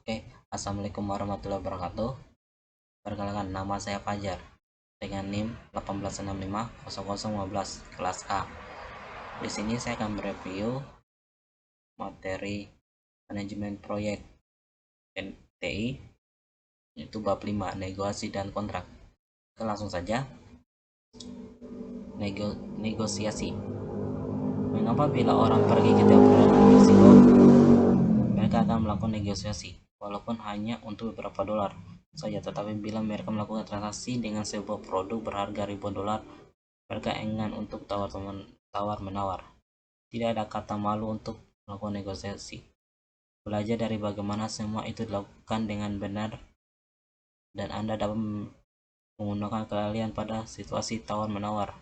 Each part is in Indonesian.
Oke, Assalamualaikum warahmatullahi wabarakatuh. Perkenalkan, nama saya Fajar dengan NIM 18650015 kelas A. Di sini saya akan mereview materi manajemen proyek NTI, yaitu bab 5, negosiasi dan kontrak. Oke, langsung saja. Negosiasi. Mengapa bila orang pergi ke tiap Meksiko, mereka akan melakukan negosiasi, walaupun hanya untuk beberapa dolar saja, tetapi bila mereka melakukan transaksi dengan sebuah produk berharga ribuan dolar, mereka enggan untuk tawar-menawar. Tidak ada kata malu untuk melakukan negosiasi. Belajar dari bagaimana semua itu dilakukan dengan benar, dan Anda dapat menggunakan keahlian pada situasi tawar-menawar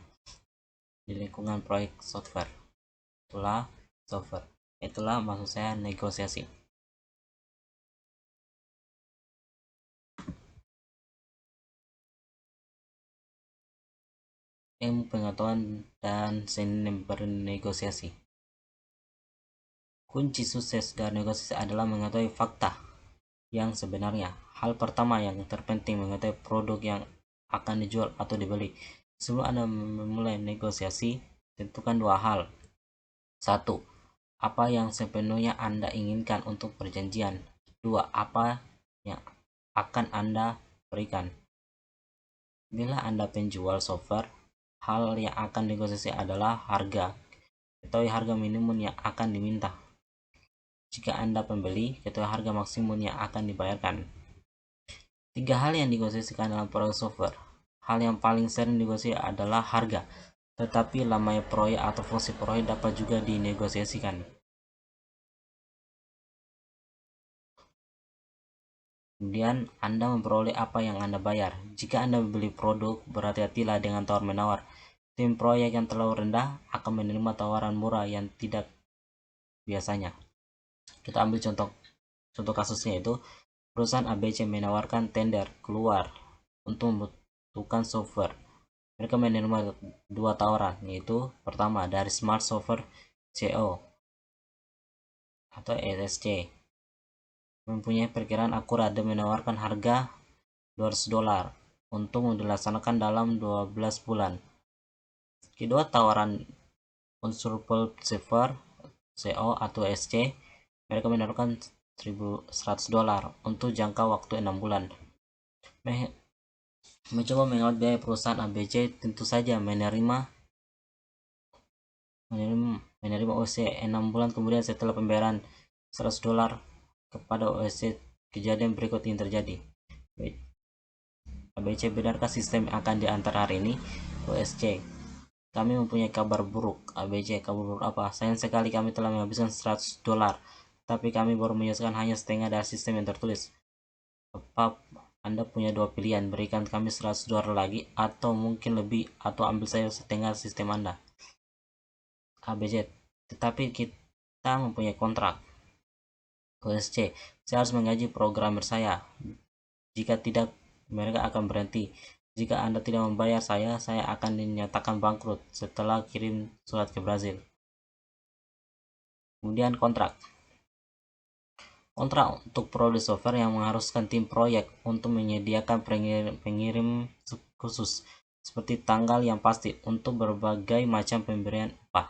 di lingkungan proyek software. Itulah maksud saya negosiasi. Ilmu pengetahuan dan seni bernegosiasi. Kunci sukses dari negosiasi adalah mengetahui fakta yang sebenarnya. Hal pertama yang terpenting mengetahui produk yang akan dijual atau dibeli. Sebelum Anda memulai negosiasi, tentukan dua hal. Satu, apa yang sepenuhnya Anda inginkan untuk perjanjian. Dua, apa yang akan Anda berikan. Bila Anda penjual software, hal yang akan negosiasi adalah harga. Ketahui harga minimum yang akan diminta. Jika Anda pembeli, ketahui harga maksimum yang akan dibayarkan. Tiga hal yang negosiasikan dalam proyek software. Hal yang paling sering negosiasi adalah harga, tetapi lamanya proyek atau fungsi proyek dapat juga dinegosiasikan. Kemudian Anda memperoleh apa yang Anda bayar. Jika Anda membeli produk, berhati-hatilah dengan tawar-menawar. Tim proyek yang terlalu rendah akan menerima tawaran murah yang tidak biasanya. Kita ambil contoh kasusnya, itu perusahaan ABC menawarkan tender keluar untuk membutuhkan software. Mereka menerima dua tawaran, yaitu pertama dari Smart Software CO atau SSC, mempunyai perkiraan akurat dan menawarkan harga $200 untuk dilaksanakan dalam 12 bulan. Kedua tawaran Unsupple Software CO atau SC, mereka menawarkan $1.100 untuk jangka waktu 6 bulan. Mencoba menghemat biaya perusahaan ABC tentu saja menerima OC 6 bulan kemudian setelah pembayaran $100 kepada OC. Kejadian berikut ini terjadi. ABC, benarkah sistem akan diantar hari ini? OSC, kami mempunyai kabar buruk. ABC, kabar buruk apa? Sayang sekali kami telah menghabiskan $100, tapi kami baru menyelesaikan hanya setengah dari sistem yang tertulis. Apa Anda punya dua pilihan, berikan kami $100 lagi, atau mungkin lebih, atau ambil saja setengah sistem Anda. ABC, tetapi kita mempunyai kontrak. OSC, saya harus menggaji programmer saya. Jika tidak, mereka akan berhenti. Jika Anda tidak membayar saya akan dinyatakan bangkrut setelah kirim surat ke Brazil. Kemudian kontrak untuk produk software yang mengharuskan tim proyek untuk menyediakan pengirim khusus, seperti tanggal yang pasti untuk berbagai macam pemberian upah,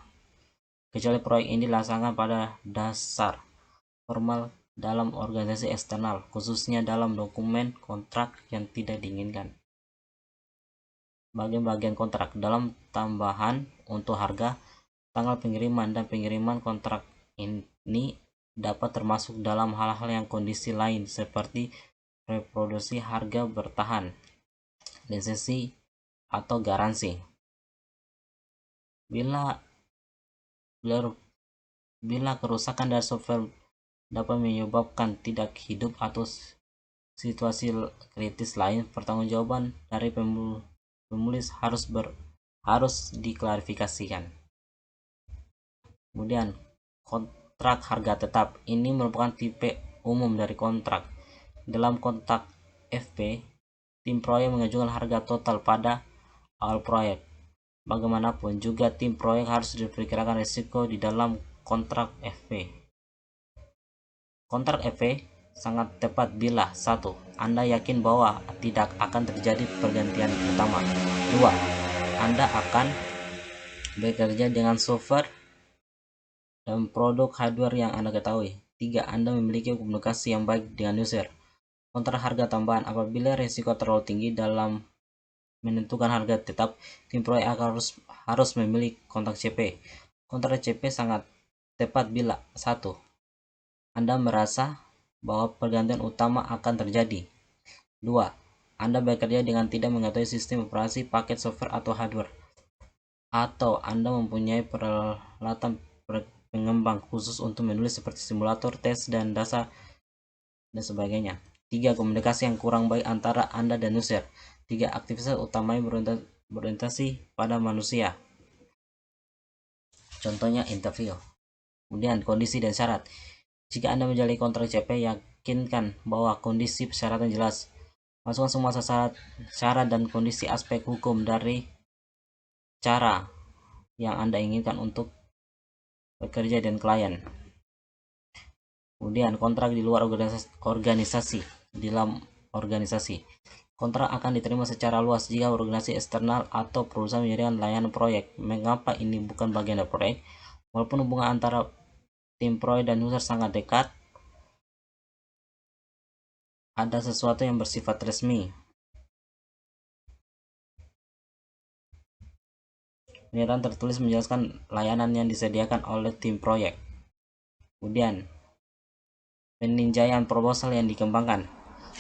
kecuali proyek ini dilaksanakan pada dasar formal dalam organisasi eksternal, khususnya dalam dokumen kontrak yang tidak diinginkan. Bagian-bagian kontrak dalam tambahan untuk harga, tanggal pengiriman, dan pengiriman kontrak ini dapat termasuk dalam hal-hal yang kondisi lain seperti reproduksi harga bertahan, lisensi, atau garansi. Bila kerusakan dari software dapat menyebabkan tidak hidup atau situasi kritis lain, pertanggungjawaban dari penulis harus diklarifikasikan. Kemudian kontrak harga tetap, ini merupakan tipe umum dari kontrak. Dalam kontrak FP, tim proyek mengajukan harga total pada awal proyek. Bagaimanapun juga tim proyek harus diperkirakan risiko di dalam kontrak FP. Kontrak FP sangat tepat bila 1. Anda yakin bahwa tidak akan terjadi pergantian utama. 2. Anda akan bekerja dengan software dan produk hardware yang Anda ketahui. 3. Anda memiliki komunikasi yang baik dengan user. Kontra harga tambahan. Apabila risiko terlalu tinggi dalam menentukan harga tetap, tim proyek akan harus memilih kontrak CP. Kontrak CP sangat tepat bila 1. Anda merasa bahwa pergantian utama akan terjadi. 2. Anda bekerja dengan tidak mengetahui sistem operasi, paket software atau hardware. Atau Anda mempunyai peralatan pengembang khusus untuk menulis seperti simulator, tes, dan data dan sebagainya. 3. Komunikasi yang kurang baik antara Anda dan user. 3. Aktivitas utamanya berorientasi pada manusia. Contohnya interview. Kemudian kondisi dan syarat. Jika Anda menjalani kontrak CP, yakinkan bahwa kondisi persyaratan jelas. Masukkan semua syarat dan kondisi aspek hukum dari cara yang Anda inginkan untuk bekerja dan klien. Kemudian kontrak di luar organisasi. Di dalam organisasi, kontrak akan diterima secara luas jika organisasi eksternal atau perusahaan menyediakan layanan proyek. Mengapa ini bukan bagian dari proyek? Walaupun hubungan antara tim proyek dan user sangat dekat, ada sesuatu yang bersifat resmi. Pernyataan tertulis menjelaskan layanan yang disediakan oleh tim proyek. Kemudian, peninjauan proposal yang dikembangkan.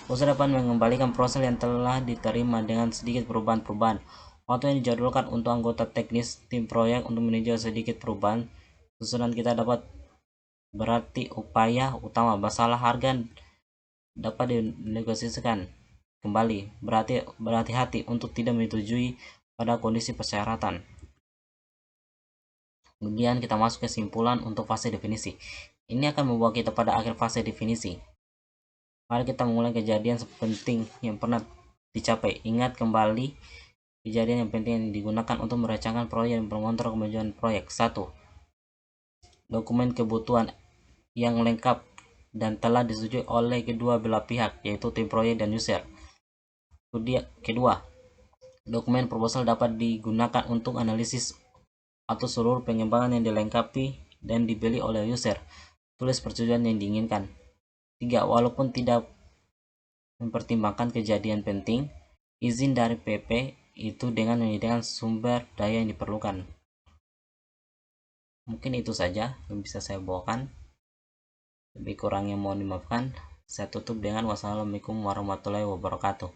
Usaha dapat mengembalikan proposal yang telah diterima dengan sedikit perubahan-perubahan. Waktu yang dijadwalkan untuk anggota teknis tim proyek untuk meninjau sedikit perubahan susunan kita dapat berarti upaya utama. Masalah harga dapat dinegosiasikan kembali. Berhati-hati untuk tidak menyetujui pada kondisi persyaratan. Kemudian kita masuk ke kesimpulan untuk fase definisi. Ini akan membawa kita pada akhir fase definisi. Mari kita mengulang kejadian penting yang pernah dicapai. Ingat kembali kejadian yang penting yang digunakan untuk merancangkan proyek dan mengontrol kemajuan proyek. 1. Dokumen kebutuhan yang lengkap dan telah disetujui oleh kedua belah pihak, yaitu tim proyek dan user. Kedua, dokumen proposal dapat digunakan untuk analisis atau seluruh pengembangan yang dilengkapi dan dibeli oleh user. Tulis persetujuan yang diinginkan. 3. Walaupun tidak mempertimbangkan kejadian penting, izin dari PP itu dengan menyediakan sumber daya yang diperlukan. Mungkin itu saja yang bisa saya bawakan. Lebih kurangnya mohon dimaafkan. Saya tutup dengan wassalamualaikum warahmatullahi wabarakatuh.